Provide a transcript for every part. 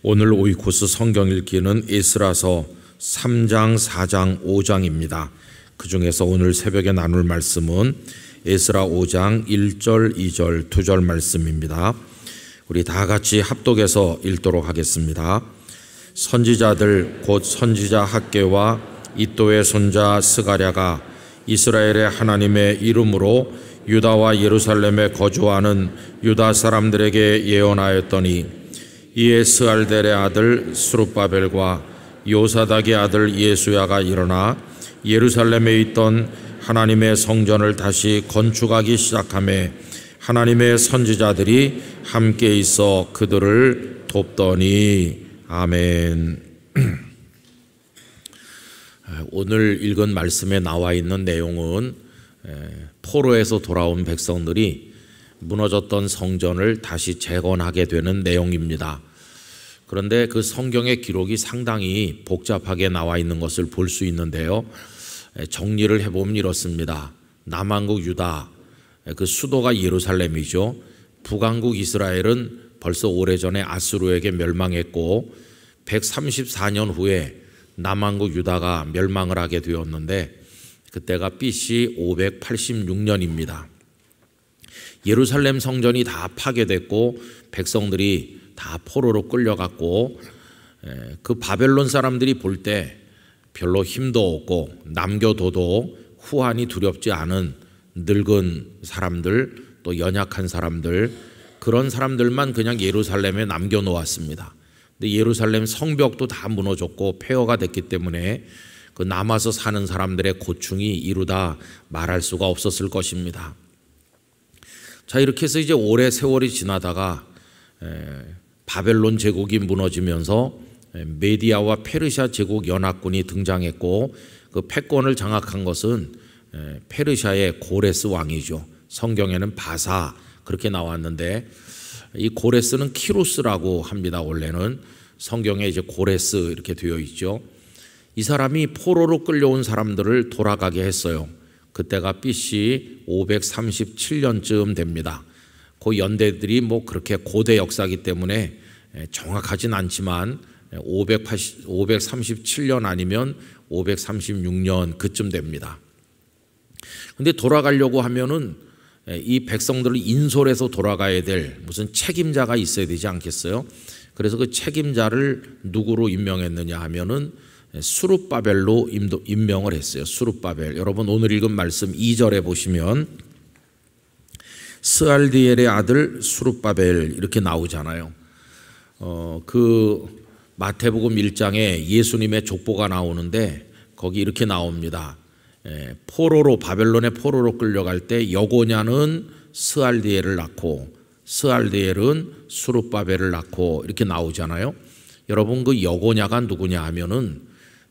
오늘 오이코스 성경 읽기는 에스라서 3장, 4장, 5장입니다. 그 중에서 오늘 새벽에 나눌 말씀은 에스라 5장 1절, 2절, 2절 말씀입니다. 우리 다 같이 합독해서 읽도록 하겠습니다. 선지자들 곧 선지자 학개와 이도의 손자 스가랴가 이스라엘의 하나님의 이름으로 유다와 예루살렘에 거주하는 유다 사람들에게 예언하였더니 이에 스알델의 아들 스룹바벨과 요사닥의 아들 예수야가 일어나 예루살렘에 있던 하나님의 성전을 다시 건축하기 시작하며 하나님의 선지자들이 함께 있어 그들을 돕더니 아멘. 오늘 읽은 말씀에 나와 있는 내용은 포로에서 돌아온 백성들이 무너졌던 성전을 다시 재건하게 되는 내용입니다. 그런데 그 성경의 기록이 상당히 복잡하게 나와 있는 것을 볼 수 있는데요. 정리를 해보면 이렇습니다. 남한국 유다, 그 수도가 예루살렘이죠. 북한국 이스라엘은 벌써 오래전에 아수르에게 멸망했고 134년 후에 남한국 유다가 멸망을 하게 되었는데 그때가 BC 586년입니다. 예루살렘 성전이 다 파괴됐고 백성들이 다 포로로 끌려갔고 그 바벨론 사람들이 볼 때 별로 힘도 없고 남겨둬도 후환이 두렵지 않은 늙은 사람들 또 연약한 사람들 그런 사람들만 그냥 예루살렘에 남겨놓았습니다. 근데 예루살렘 성벽도 다 무너졌고 폐허가 됐기 때문에 그 남아서 사는 사람들의 고충이 이루다 말할 수가 없었을 것입니다. 자, 이렇게 해서 이제 오래 세월이 지나다가 바벨론 제국이 무너지면서 메디아와 페르시아 제국 연합군이 등장했고 그 패권을 장악한 것은 페르시아의 고레스 왕이죠. 성경에는 바사 그렇게 나왔는데 이 고레스는 키루스라고 합니다. 원래는 성경에 이제 고레스 이렇게 되어 있죠. 이 사람이 포로로 끌려온 사람들을 돌아가게 했어요. 그때가 BC 537년쯤 됩니다. 그 연대들이 뭐 그렇게 고대 역사이기 때문에 정확하진 않지만 537년 아니면 536년 그쯤 됩니다. 근데 돌아가려고 하면은 이 백성들을 인솔해서 돌아가야 될 무슨 책임자가 있어야 되지 않겠어요? 그래서 그 책임자를 누구로 임명했느냐 하면은 스룹바벨로 임명을 했어요. 스룹바벨. 여러분 오늘 읽은 말씀 2절에 보시면 스알디엘의 아들 스룹바벨 이렇게 나오잖아요. 그 마태복음 1장에 예수님의 족보가 나오는데 거기 이렇게 나옵니다. 포로로 바벨론의 포로로 끌려갈 때 여고냐는 스알디엘을 낳고 스알디엘은 스룹바벨을 낳고 이렇게 나오잖아요. 여러분 그 여고냐가 누구냐 하면은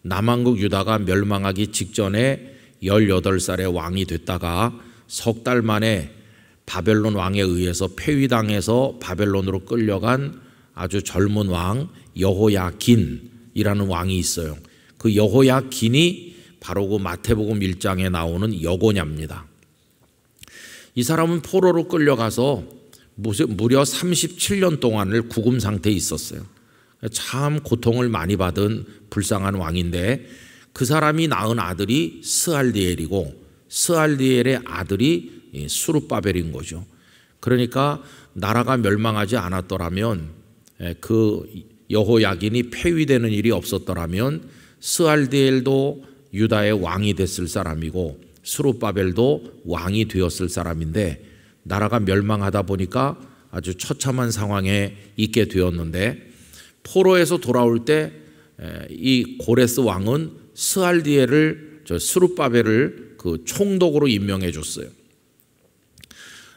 남한국 유다가 멸망하기 직전에 18살의 왕이 됐다가 석 달 만에 바벨론 왕에 의해서 폐위당해서 바벨론으로 끌려간 아주 젊은 왕 여호야긴이라는 왕이 있어요. 그 여호야긴이 바로 그 마태복음 1장에 나오는 여고냐입니다. 이 사람은 포로로 끌려가서 무려 37년 동안을 구금 상태에 있었어요. 참 고통을 많이 받은 불쌍한 왕인데 그 사람이 낳은 아들이 스알디엘이고 스알디엘의 아들이 스룹바벨인 거죠. 그러니까 나라가 멸망하지 않았더라면 그 여호야긴이 폐위되는 일이 없었더라면 스알디엘도 유다의 왕이 됐을 사람이고 스룹바벨도 왕이 되었을 사람인데 나라가 멸망하다 보니까 아주 처참한 상황에 있게 되었는데 포로에서 돌아올 때 이 고레스 왕은 스알디엘을 스룹바벨을 그 총독으로 임명해 줬어요.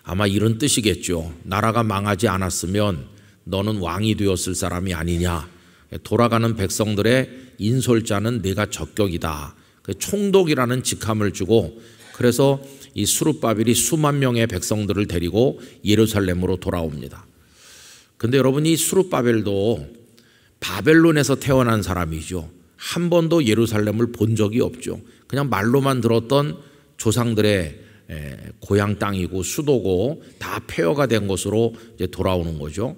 아마 이런 뜻이겠죠. 나라가 망하지 않았으면 너는 왕이 되었을 사람이 아니냐. 돌아가는 백성들의 인솔자는 네가 적격이다. 총독이라는 직함을 주고 그래서 이 스룹바벨이 수만 명의 백성들을 데리고 예루살렘으로 돌아옵니다. 근데 여러분 이 스룹바벨도 바벨론에서 태어난 사람이죠. 한 번도 예루살렘을 본 적이 없죠. 그냥 말로만 들었던 조상들의 고향 땅이고 수도고 다 폐허가 된 곳으로 이제 돌아오는 거죠.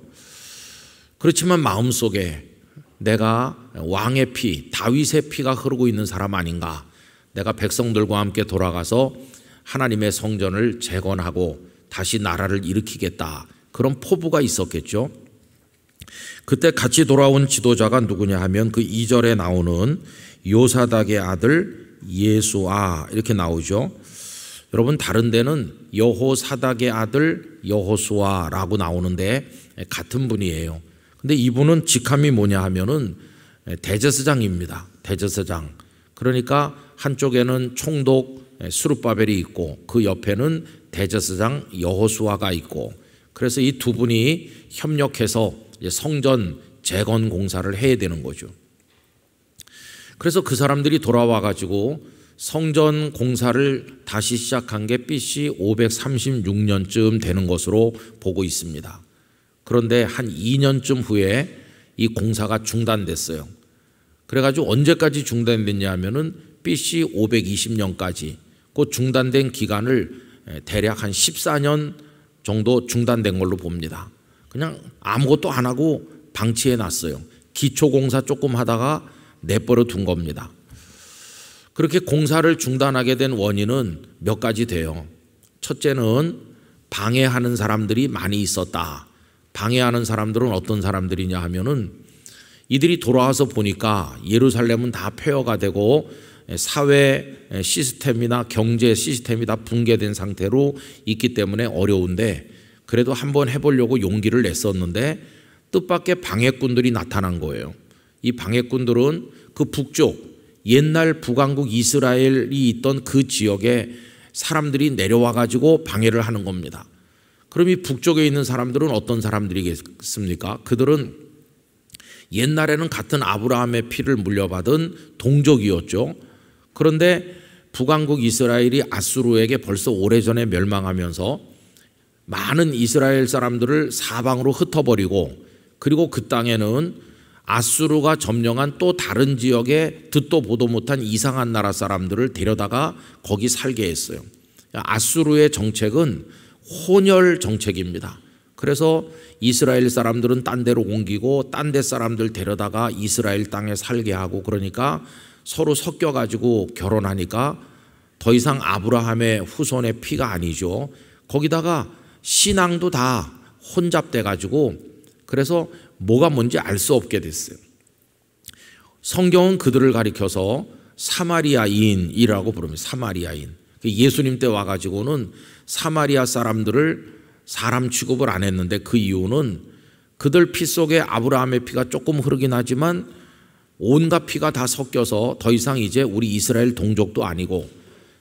그렇지만 마음속에 내가 왕의 피, 다윗의 피가 흐르고 있는 사람 아닌가, 내가 백성들과 함께 돌아가서 하나님의 성전을 재건하고 다시 나라를 일으키겠다, 그런 포부가 있었겠죠. 그때 같이 돌아온 지도자가 누구냐 하면 그 2절에 나오는 요사닥의 아들 예수아, 이렇게 나오죠. 여러분, 다른 데는 여호사닥의 아들 여호수아라고 나오는데 같은 분이에요. 근데 이분은 직함이 뭐냐 하면은 대제사장입니다. 대제사장. 그러니까 한쪽에는 총독 스룹바벨이 있고 그 옆에는 대제사장 여호수아가 있고, 그래서 이 두 분이 협력해서 성전 재건 공사를 해야 되는 거죠. 그래서 그 사람들이 돌아와 가지고 성전 공사를 다시 시작한 게 BC 536년쯤 되는 것으로 보고 있습니다. 그런데 한 2년쯤 후에 이 공사가 중단됐어요. 그래가지고 언제까지 중단됐냐 하면은 BC 520년까지, 그 중단된 기간을 대략 한 14년 정도 중단된 걸로 봅니다. 그냥 아무것도 안 하고 방치해 놨어요. 기초공사 조금 하다가 내버려 둔 겁니다. 그렇게 공사를 중단하게 된 원인은 몇 가지 돼요. 첫째는 방해하는 사람들이 많이 있었다. 방해하는 사람들은 어떤 사람들이냐 하면은 이들이 돌아와서 보니까 예루살렘은 다 폐허가 되고 사회 시스템이나 경제 시스템이 다 붕괴된 상태로 있기 때문에 어려운데, 그래도 한번 해보려고 용기를 냈었는데 뜻밖의 방해꾼들이 나타난 거예요. 이 방해꾼들은 그 북쪽 옛날 북왕국 이스라엘이 있던 그 지역에 사람들이 내려와 가지고 방해를 하는 겁니다. 그럼 이 북쪽에 있는 사람들은 어떤 사람들이겠습니까? 그들은 옛날에는 같은 아브라함의 피를 물려받은 동족이었죠. 그런데 북왕국 이스라엘이 아수르에게 벌써 오래전에 멸망하면서 많은 이스라엘 사람들을 사방으로 흩어버리고, 그리고 그 땅에는 아수르가 점령한 또 다른 지역에 듣도 보도 못한 이상한 나라 사람들을 데려다가 거기 살게 했어요. 아수르의 정책은 혼혈 정책입니다. 그래서 이스라엘 사람들은 딴 데로 옮기고 딴 데 사람들 데려다가 이스라엘 땅에 살게 하고, 그러니까 서로 섞여가지고 결혼하니까 더 이상 아브라함의 후손의 피가 아니죠. 거기다가 신앙도 다 혼잡돼 가지고, 그래서 뭐가 뭔지 알 수 없게 됐어요. 성경은 그들을 가리켜서 사마리아인이라고 부릅니다. 사마리아인. 예수님 때 와가지고는 사마리아 사람들을 사람 취급을 안 했는데, 그 이유는 그들 피 속에 아브라함의 피가 조금 흐르긴 하지만 온갖 피가 다 섞여서 더 이상 이제 우리 이스라엘 동족도 아니고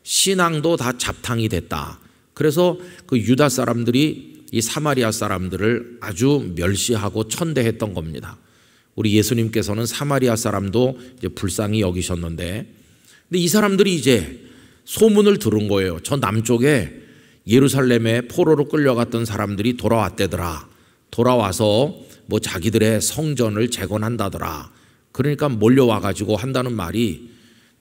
신앙도 다 잡탕이 됐다. 그래서 그 유다 사람들이 이 사마리아 사람들을 아주 멸시하고 천대했던 겁니다. 우리 예수님께서는 사마리아 사람도 이제 불쌍히 여기셨는데, 근데 이 사람들이 이제 소문을 들은 거예요. 저 남쪽에 예루살렘에 포로로 끌려갔던 사람들이 돌아왔대더라. 돌아와서 뭐 자기들의 성전을 재건한다더라. 그러니까 몰려와가지고 한다는 말이,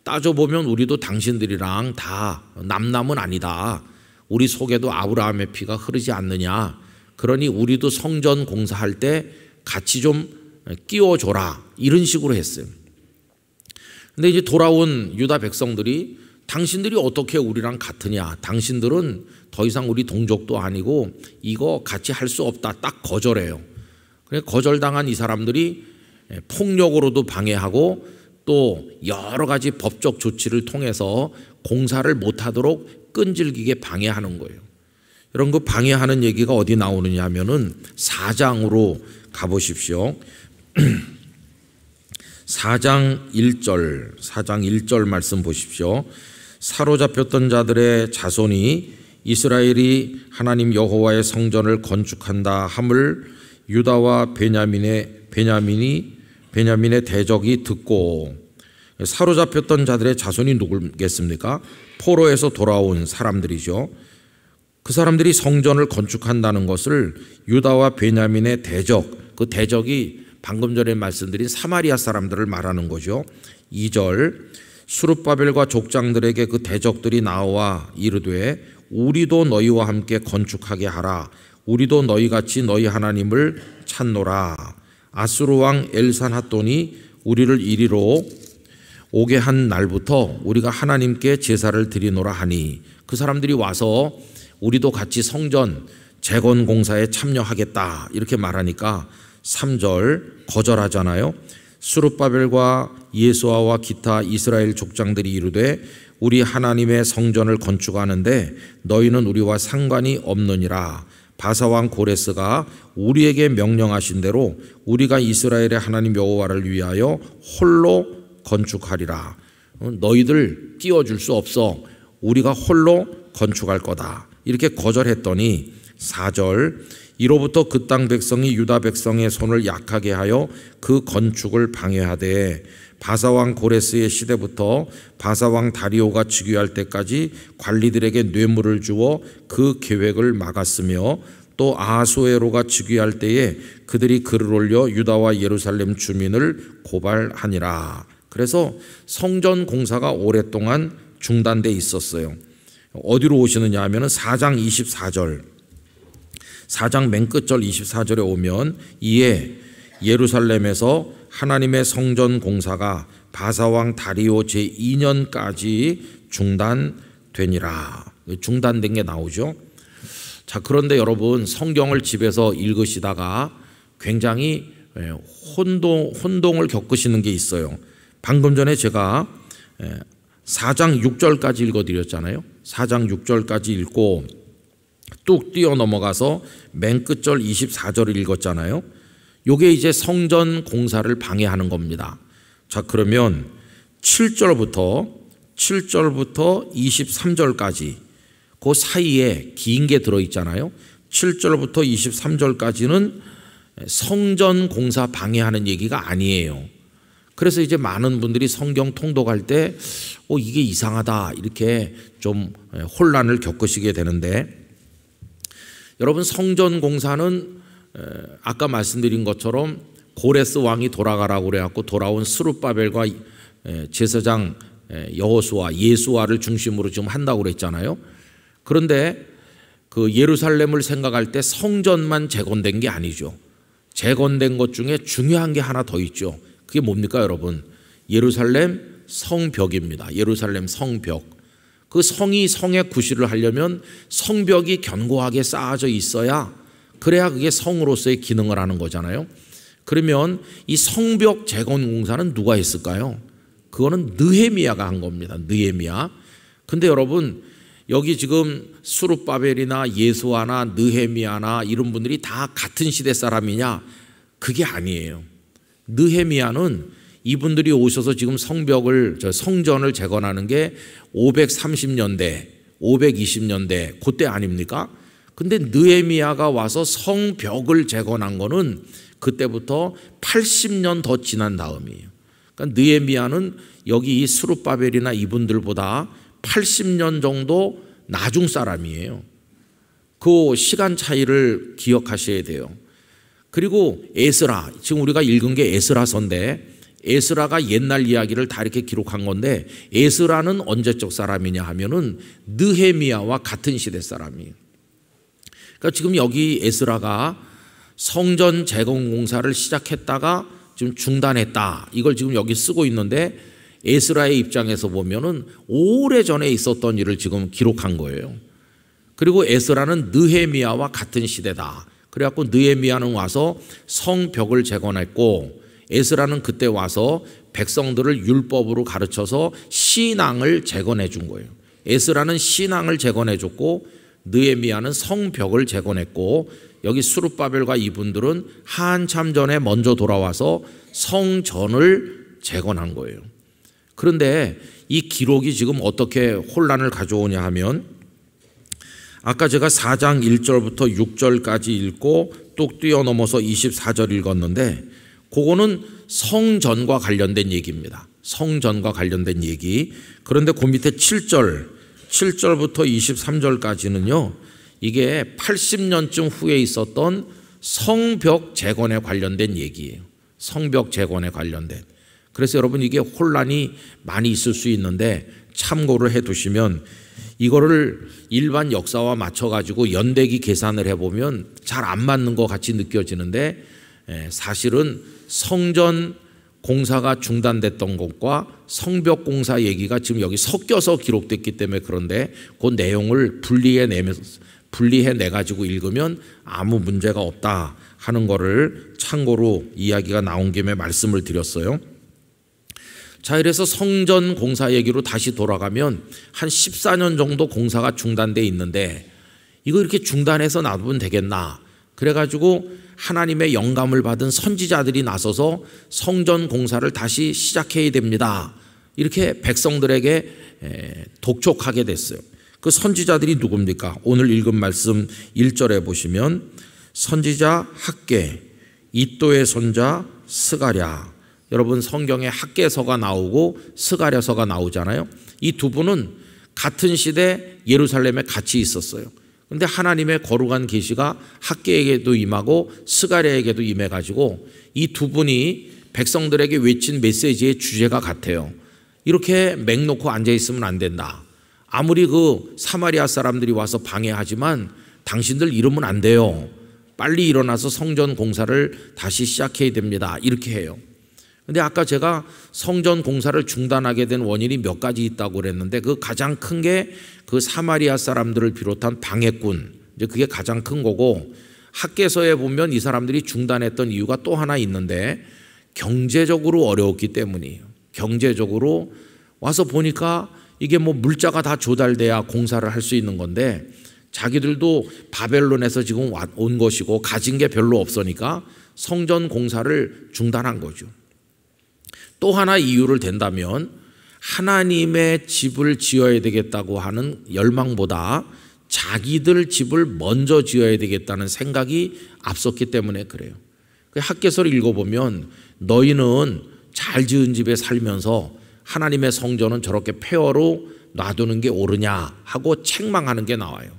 따져보면 우리도 당신들이랑 다 남남은 아니다. 우리 속에도 아브라함의 피가 흐르지 않느냐. 그러니 우리도 성전 공사할 때 같이 좀 끼워줘라. 이런 식으로 했어요. 근데 이제 돌아온 유다 백성들이 당신들이 어떻게 우리랑 같으냐. 당신들은 더 이상 우리 동족도 아니고 이거 같이 할 수 없다. 딱 거절해요. 그래서 거절당한 이 사람들이 폭력으로도 방해하고 또 여러 가지 법적 조치를 통해서 공사를 못하도록 끈질기게 방해하는 거예요. 여러분, 그 방해하는 얘기가 어디 나오느냐 하면은 4장으로 가보십시오. 4장 1절 말씀 보십시오. 사로잡혔던 자들의 자손이 이스라엘이 하나님 여호와의 성전을 건축한다 함을 유다와 베냐민의 대적이 듣고, 사로잡혔던 자들의 자손이 누구겠습니까? 포로에서 돌아온 사람들이죠. 그 사람들이 성전을 건축한다는 것을 유다와 베냐민의 대적, 그 대적이 방금 전에 말씀드린 사마리아 사람들을 말하는 거죠. 2절, 스룹바벨과 족장들에게 그 대적들이 나와 이르되 우리도 너희와 함께 건축하게 하라. 우리도 너희같이 너희 하나님을 찾노라. 아수르 왕 엘산핫돈이 우리를 이리로 오게 한 날부터 우리가 하나님께 제사를 드리노라 하니, 그 사람들이 와서 우리도 같이 성전 재건 공사에 참여하겠다 이렇게 말하니까 3절 거절하잖아요. 스룹바벨과 예수아와 기타 이스라엘 족장들이 이르되 우리 하나님의 성전을 건축하는데 너희는 우리와 상관이 없느니라. 바사왕 고레스가 우리에게 명령하신 대로 우리가 이스라엘의 하나님 여호와를 위하여 홀로 건축하리라. 너희들 띄워줄 수 없어. 우리가 홀로 건축할 거다. 이렇게 거절했더니 4절 이로부터 그 땅 백성이 유다 백성의 손을 약하게 하여 그 건축을 방해하되 바사왕 고레스의 시대부터 바사왕 다리오가 즉위할 때까지 관리들에게 뇌물을 주어 그 계획을 막았으며 또 아하수에로가 즉위할 때에 그들이 글을 올려 유다와 예루살렘 주민을 고발하니라. 그래서 성전 공사가 오랫동안 중단돼 있었어요. 어디로 오시느냐 하면 4장 24절, 4장 맨 끝절 24절에 오면 이에 예루살렘에서 하나님의 성전 공사가 바사왕 다리오 제2년까지 중단되니라. 중단된 게 나오죠. 자, 그런데 여러분 성경을 집에서 읽으시다가 굉장히 혼동을 겪으시는 게 있어요. 방금 전에 제가 4장 6절까지 읽어드렸잖아요. 4장 6절까지 읽고 뚝 뛰어 넘어가서 맨 끝절 24절을 읽었잖아요. 요게 이제 성전 공사를 방해하는 겁니다. 자, 그러면 7절부터 23절까지 그 사이에 긴 게 들어있잖아요. 7절부터 23절까지는 성전 공사 방해하는 얘기가 아니에요. 그래서 이제 많은 분들이 성경 통독할 때 이게 이상하다 이렇게 좀 혼란을 겪으시게 되는데, 여러분 성전 공사는 아까 말씀드린 것처럼 고레스 왕이 돌아가라고 그래갖고 돌아온 스룹바벨과 제사장 여호수아, 예수아를 중심으로 지금 한다고 그랬잖아요. 그런데 그 예루살렘을 생각할 때 성전만 재건된 게 아니죠. 재건된 것 중에 중요한 게 하나 더 있죠. 그게 뭡니까 여러분? 예루살렘 성벽입니다. 예루살렘 성벽. 그 성이 성의 구실을 하려면 성벽이 견고하게 쌓아져 있어야, 그래야 그게 성으로서의 기능을 하는 거잖아요. 그러면 이 성벽 재건 공사는 누가 했을까요? 그거는 느헤미야가 한 겁니다. 느헤미야. 근데 여러분 여기 지금 스룹바벨이나 예수아나 느헤미야나 이런 분들이 다 같은 시대 사람이냐? 그게 아니에요. 느헤미야는 이분들이 오셔서 지금 성전을 재건하는 게 530년대, 520년대 그때 아닙니까? 근데 느헤미야가 와서 성벽을 재건한 거는 그때부터 80년 더 지난 다음이에요. 그러니까 느헤미야는 여기 이 스룹바벨이나 이분들보다 80년 정도 나중 사람이에요. 그 시간 차이를 기억하셔야 돼요. 그리고 에스라, 지금 우리가 읽은 게 에스라서인데 에스라가 옛날 이야기를 다 이렇게 기록한 건데 에스라는 언제적 사람이냐 하면은 느헤미야와 같은 시대 사람이에요. 그러니까 지금 여기 에스라가 성전 재건 공사를 시작했다가 지금 중단했다. 이걸 지금 여기 쓰고 있는데 에스라의 입장에서 보면은 오래전에 있었던 일을 지금 기록한 거예요. 그리고 에스라는 느헤미야와 같은 시대다. 그래갖고 느헤미야는 와서 성벽을 재건했고 에스라는 그때 와서 백성들을 율법으로 가르쳐서 신앙을 재건해 준 거예요. 에스라는 신앙을 재건해 줬고 느헤미야는 성벽을 재건했고 여기 스룹바벨과 이분들은 한참 전에 먼저 돌아와서 성전을 재건한 거예요. 그런데 이 기록이 지금 어떻게 혼란을 가져오냐 하면 아까 제가 4장 1절부터 6절까지 읽고 뚝 뛰어넘어서 24절 읽었는데 그거는 성전과 관련된 얘기입니다. 성전과 관련된 얘기. 그런데 그 밑에 7절부터 23절까지는요 이게 80년쯤 후에 있었던 성벽 재건에 관련된 얘기예요. 성벽 재건에 관련된. 그래서 여러분 이게 혼란이 많이 있을 수 있는데 참고를 해 두시면 이거를 일반 역사와 맞춰가지고 연대기 계산을 해보면 잘 안 맞는 것 같이 느껴지는데 사실은 성전 공사가 중단됐던 것과 성벽 공사 얘기가 지금 여기 섞여서 기록됐기 때문에 그런데 그 내용을 분리해 가지고 읽으면 아무 문제가 없다 하는 거를 참고로 이야기가 나온 김에 말씀을 드렸어요. 자, 이래서 성전 공사 얘기로 다시 돌아가면 한 14년 정도 공사가 중단돼 있는데 이거 이렇게 중단해서 놔두면 되겠나? 그래가지고 하나님의 영감을 받은 선지자들이 나서서 성전 공사를 다시 시작해야 됩니다. 이렇게 백성들에게 독촉하게 됐어요. 그 선지자들이 누굽니까? 오늘 읽은 말씀 1절에 보시면 선지자 학개, 이도의 손자 스가랴. 여러분 성경에 학개서가 나오고 스가랴서가 나오잖아요. 이 두 분은 같은 시대 예루살렘에 같이 있었어요. 그런데 하나님의 거룩한 계시가 학개에게도 임하고 스가랴에게도 임해가지고 이 두 분이 백성들에게 외친 메시지의 주제가 같아요. 이렇게 맹 놓고 앉아있으면 안 된다. 아무리 그 사마리아 사람들이 와서 방해하지만 당신들 이러면 안 돼요. 빨리 일어나서 성전 공사를 다시 시작해야 됩니다. 이렇게 해요. 근데 아까 제가 성전 공사를 중단하게 된 원인이 몇 가지 있다고 그랬는데 그 가장 큰 게 그 사마리아 사람들을 비롯한 방해꾼, 이제 그게 가장 큰 거고, 학개서에 보면 이 사람들이 중단했던 이유가 또 하나 있는데 경제적으로 어려웠기 때문이에요. 경제적으로 와서 보니까 이게 뭐 물자가 다 조달돼야 공사를 할 수 있는 건데 자기들도 바벨론에서 지금 온 것이고 가진 게 별로 없으니까 성전 공사를 중단한 거죠. 또 하나 이유를 댄다면 하나님의 집을 지어야 되겠다고 하는 열망보다 자기들 집을 먼저 지어야 되겠다는 생각이 앞섰기 때문에 그래요. 학개서를 읽어보면 너희는 잘 지은 집에 살면서 하나님의 성전은 저렇게 폐허로 놔두는 게 옳으냐 하고 책망하는 게 나와요.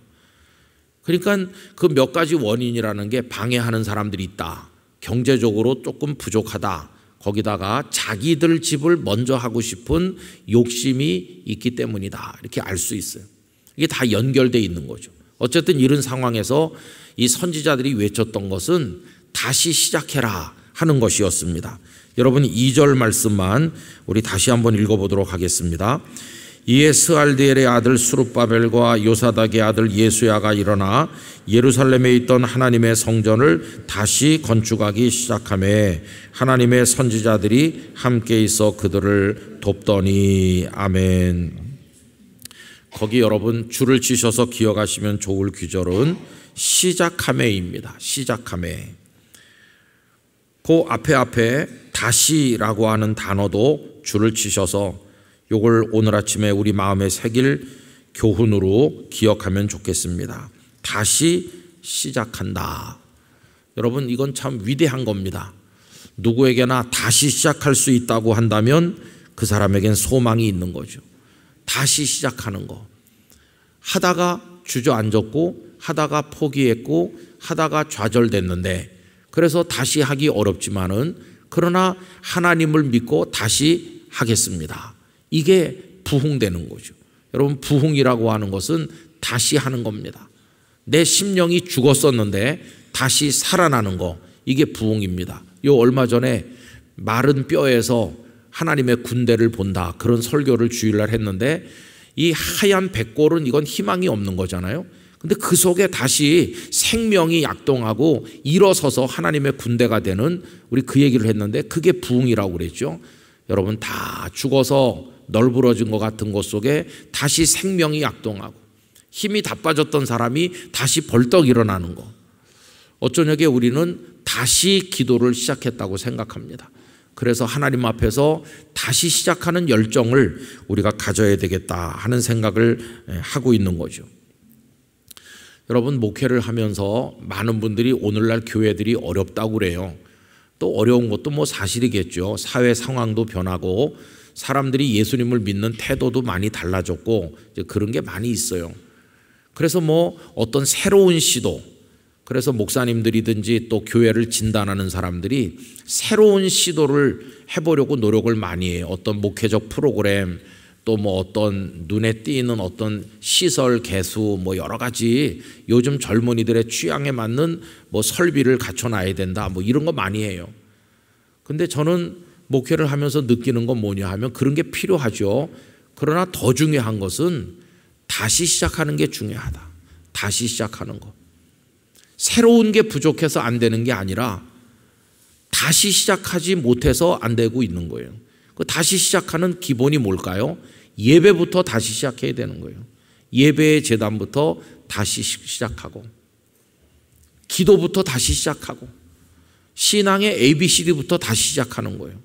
그러니까 그 몇 가지 원인이라는 게 방해하는 사람들이 있다. 경제적으로 조금 부족하다. 거기다가 자기들 집을 먼저 하고 싶은 욕심이 있기 때문이다. 이렇게 알 수 있어요. 이게 다 연결되어 있는 거죠. 어쨌든 이런 상황에서 이 선지자들이 외쳤던 것은 다시 시작해라 하는 것이었습니다. 여러분 2절 말씀만 우리 다시 한번 읽어보도록 하겠습니다. 이에 스알디엘의 아들 수룹바벨과 요사닥의 아들 예수야가 일어나 예루살렘에 있던 하나님의 성전을 다시 건축하기 시작하매 하나님의 선지자들이 함께 있어 그들을 돕더니. 아멘. 거기 여러분 줄을 치셔서 기억하시면 좋을 귀절은 시작하매입니다. 시작하매. 그 앞에 다시라고 하는 단어도 줄을 치셔서 요걸 오늘 아침에 우리 마음에 새길 교훈으로 기억하면 좋겠습니다. 다시 시작한다. 여러분 이건 참 위대한 겁니다. 누구에게나 다시 시작할 수 있다고 한다면 그 사람에겐 소망이 있는 거죠. 다시 시작하는 거. 하다가 주저앉았고 하다가 포기했고 하다가 좌절됐는데 그래서 다시 하기 어렵지만은 그러나 하나님을 믿고 다시 하겠습니다. 이게 부흥되는 거죠. 여러분 부흥이라고 하는 것은 다시 하는 겁니다. 내 심령이 죽었었는데 다시 살아나는 거, 이게 부흥입니다. 요 얼마 전에 마른 뼈에서 하나님의 군대를 본다 그런 설교를 주일날 했는데 이 하얀 백골은 이건 희망이 없는 거잖아요. 근데 그 속에 다시 생명이 약동하고 일어서서 하나님의 군대가 되는, 우리 그 얘기를 했는데 그게 부흥이라고 그랬죠. 여러분 다 죽어서 널브러진 것 같은 곳 속에 다시 생명이 약동하고 힘이 다 빠졌던 사람이 다시 벌떡 일어나는 거. 어쩌냐게 우리는 다시 기도를 시작했다고 생각합니다. 그래서 하나님 앞에서 다시 시작하는 열정을 우리가 가져야 되겠다 하는 생각을 하고 있는 거죠. 여러분 목회를 하면서 많은 분들이 오늘날 교회들이 어렵다고 그래요. 또 어려운 것도 뭐 사실이겠죠. 사회 상황도 변하고 사람들이 예수님을 믿는 태도도 많이 달라졌고 이제 그런 게 많이 있어요. 그래서 뭐 어떤 새로운 시도, 그래서 목사님들이든지 또 교회를 진단하는 사람들이 새로운 시도를 해보려고 노력을 많이 해요. 어떤 목회적 프로그램, 또 뭐 어떤 눈에 띄는 어떤 시설 개수 뭐 여러 가지 요즘 젊은이들의 취향에 맞는 뭐 설비를 갖춰놔야 된다 뭐 이런 거 많이 해요. 근데 저는 목회를 하면서 느끼는 건 뭐냐 하면 그런 게 필요하죠. 그러나 더 중요한 것은 다시 시작하는 게 중요하다. 다시 시작하는 거. 새로운 게 부족해서 안 되는 게 아니라 다시 시작하지 못해서 안 되고 있는 거예요. 그 다시 시작하는 기본이 뭘까요? 예배부터 다시 시작해야 되는 거예요. 예배의 제단부터 다시 시작하고, 기도부터 다시 시작하고, 신앙의 ABCD부터 다시 시작하는 거예요.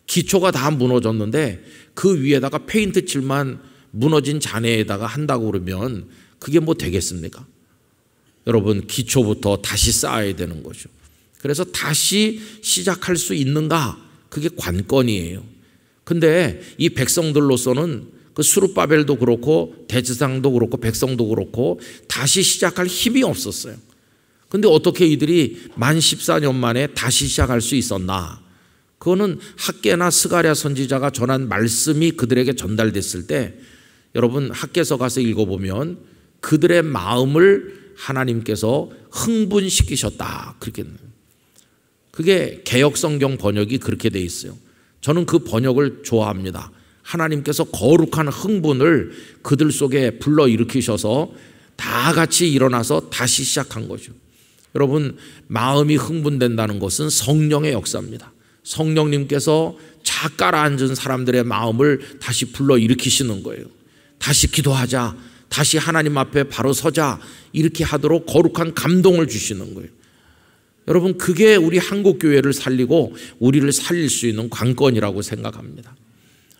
기초가 다 무너졌는데 그 위에다가 페인트 칠만 무너진 잔해에다가 한다고 그러면 그게 뭐 되겠습니까? 여러분, 기초부터 다시 쌓아야 되는 거죠. 그래서 다시 시작할 수 있는가? 그게 관건이에요. 근데 이 백성들로서는 그 스룹바벨도 그렇고 대제사장도 그렇고 백성도 그렇고 다시 시작할 힘이 없었어요. 근데 어떻게 이들이 만 14년 만에 다시 시작할 수 있었나? 그거는 학개나 스가랴 선지자가 전한 말씀이 그들에게 전달됐을 때 여러분 학개서 가서 읽어보면 그들의 마음을 하나님께서 흥분시키셨다. 그렇게 그게 개역성경 번역이 그렇게 돼 있어요. 저는 그 번역을 좋아합니다. 하나님께서 거룩한 흥분을 그들 속에 불러일으키셔서 다 같이 일어나서 다시 시작한 거죠. 여러분, 마음이 흥분된다는 것은 성령의 역사입니다. 성령님께서 착 가라앉은 사람들의 마음을 다시 불러일으키시는 거예요. 다시 기도하자, 다시 하나님 앞에 바로 서자, 이렇게 하도록 거룩한 감동을 주시는 거예요. 여러분, 그게 우리 한국교회를 살리고 우리를 살릴 수 있는 관건이라고 생각합니다.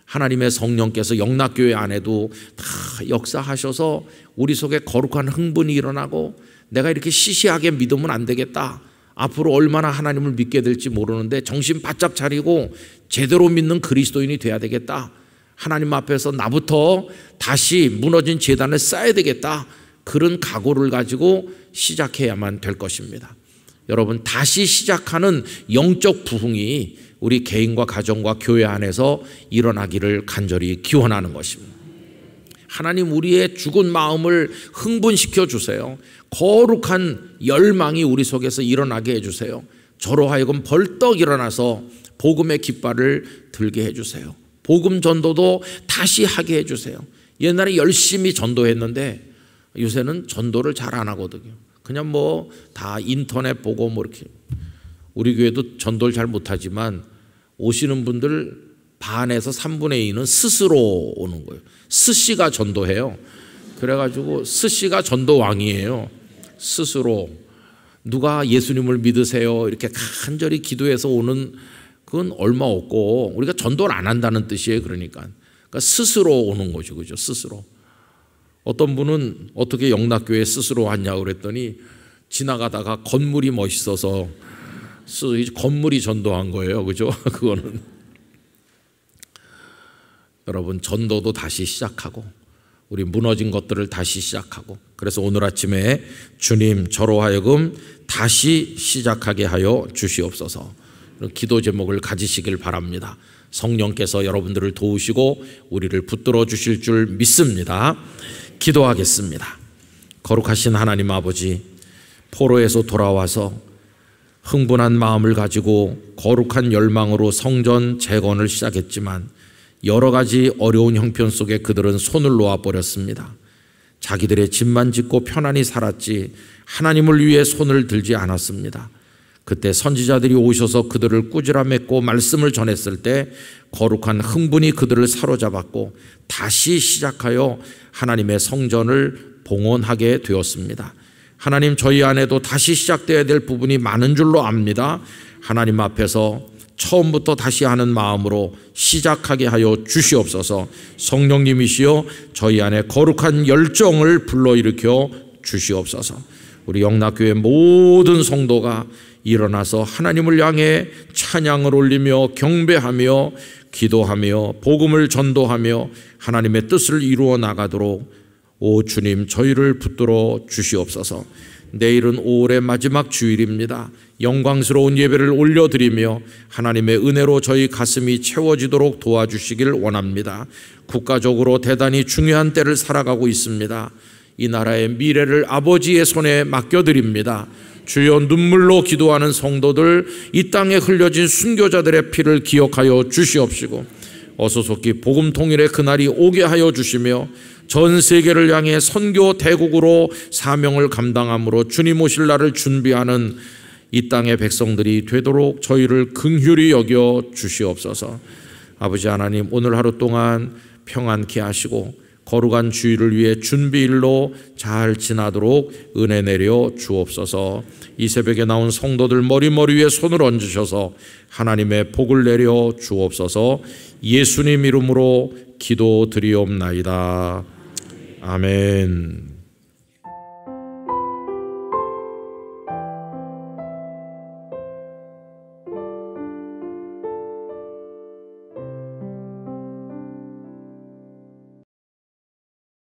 하나님의 성령께서 영락교회 안에도 다 역사하셔서 우리 속에 거룩한 흥분이 일어나고 내가 이렇게 시시하게 믿으면 안 되겠다. 앞으로 얼마나 하나님을 믿게 될지 모르는데 정신 바짝 차리고 제대로 믿는 그리스도인이 돼야 되겠다. 하나님 앞에서 나부터 다시 무너진 제단을 쌓아야 되겠다. 그런 각오를 가지고 시작해야만 될 것입니다. 여러분, 다시 시작하는 영적 부흥이 우리 개인과 가정과 교회 안에서 일어나기를 간절히 기원하는 것입니다. 하나님, 우리의 죽은 마음을 흥분시켜 주세요. 거룩한 열망이 우리 속에서 일어나게 해주세요. 저로 하여금 벌떡 일어나서 복음의 깃발을 들게 해주세요. 복음 전도도 다시 하게 해주세요. 옛날에 열심히 전도했는데 요새는 전도를 잘 안 하거든요. 그냥 뭐 다 인터넷 보고 뭐 이렇게. 우리 교회도 전도를 잘 못하지만 오시는 분들 반에서 3분의 2는 스스로 오는 거예요. 스씨가 전도해요. 그래가지고 스씨가 전도 왕이에요. 스스로. 누가 예수님을 믿으세요 이렇게 간절히 기도해서 오는 그건 얼마 없고 우리가 전도를 안 한다는 뜻이에요. 그러니까 스스로 오는 거죠. 그죠? 스스로. 어떤 분은 어떻게 영락교회 스스로 왔냐고 그랬더니 지나가다가 건물이 멋있어서 건물이 전도한 거예요. 그죠? 그거는. 여러분, 전도도 다시 시작하고 우리 무너진 것들을 다시 시작하고 그래서 오늘 아침에 주님 저로 하여금 다시 시작하게 하여 주시옵소서. 기도 제목을 가지시길 바랍니다. 성령께서 여러분들을 도우시고 우리를 붙들어 주실 줄 믿습니다. 기도하겠습니다. 거룩하신 하나님 아버지, 포로에서 돌아와서 흥분한 마음을 가지고 거룩한 열망으로 성전 재건을 시작했지만 여러 가지 어려운 형편 속에 그들은 손을 놓아버렸습니다. 자기들의 집만 짓고 편안히 살았지 하나님을 위해 손을 들지 않았습니다. 그때 선지자들이 오셔서 그들을 꾸지라 맺고 말씀을 전했을 때 거룩한 흥분이 그들을 사로잡았고 다시 시작하여 하나님의 성전을 봉헌하게 되었습니다. 하나님, 저희 안에도 다시 시작되어야 될 부분이 많은 줄로 압니다. 하나님 앞에서 처음부터 다시 하는 마음으로 시작하게 하여 주시옵소서. 성령님이시여 저희 안에 거룩한 열정을 불러일으켜 주시옵소서. 우리 영락교회 모든 성도가 일어나서 하나님을 향해 찬양을 올리며 경배하며 기도하며 복음을 전도하며 하나님의 뜻을 이루어 나가도록 오 주님 저희를 붙들어 주시옵소서. 내일은 5월의 마지막 주일입니다. 영광스러운 예배를 올려드리며 하나님의 은혜로 저희 가슴이 채워지도록 도와주시길 원합니다. 국가적으로 대단히 중요한 때를 살아가고 있습니다. 이 나라의 미래를 아버지의 손에 맡겨드립니다. 주여, 눈물로 기도하는 성도들, 이 땅에 흘려진 순교자들의 피를 기억하여 주시옵시고 어소속히 복음 통일의 그날이 오게 하여 주시며 전 세계를 향해 선교 대국으로 사명을 감당함으로 주님 오실 날을 준비하는 이 땅의 백성들이 되도록 저희를 긍휼히 여겨 주시옵소서. 아버지 하나님, 오늘 하루 동안 평안케 하시고 거룩한 주일을 위해 준비일로 잘 지나도록 은혜 내려 주옵소서. 이 새벽에 나온 성도들 머리 위에 손을 얹으셔서 하나님의 복을 내려 주옵소서. 예수님 이름으로 기도드리옵나이다. 아멘.